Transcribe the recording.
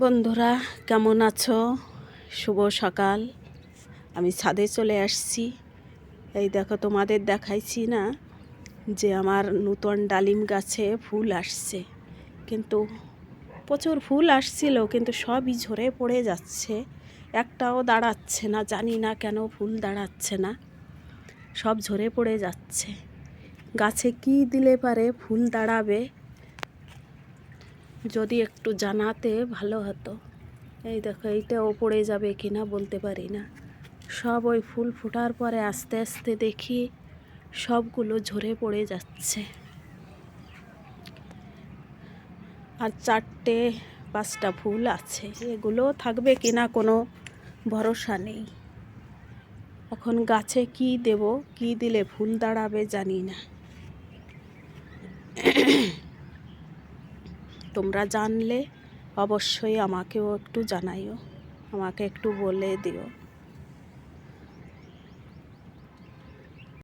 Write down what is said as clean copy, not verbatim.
বন্ধুরা কেমন আছো? শুভ সকাল। আমি ছাদে চলে আসছি। এই দেখো, তোমাদের দেখাইছি না যে আমার নতুন ডালিম গাছে ফুল আসছে, কিন্তু প্রচুর ফুল আসছিল, কিন্তু সবই ঝরে পড়ে যাচ্ছে, একটাও দাঁড়াচ্ছে না। জানি না কেন ফুল দাঁড়াচ্ছে না, সব ঝরে পড়ে যাচ্ছে। গাছে কি দিলে পারে ফুল দাঁড়াবে, যদি একটু জানাতে ভালো হতো। এই দেখো, এইটাও পড়ে যাবে কিনা বলতে পারি না। সব ওই ফুল ফোটার পরে আস্তে আস্তে দেখি সবগুলো ঝরে পড়ে যাচ্ছে। আর 4-5টা ফুল আছে, এগুলো থাকবে কিনা কোনো ভরসা নেই। এখন গাছে কি দেব, কি দিলে ফুল দাঁড়াবে জানি না। তোমরা জানলে অবশ্যই আমাকেও একটু জানাইও, আমাকে একটু বলে দিও।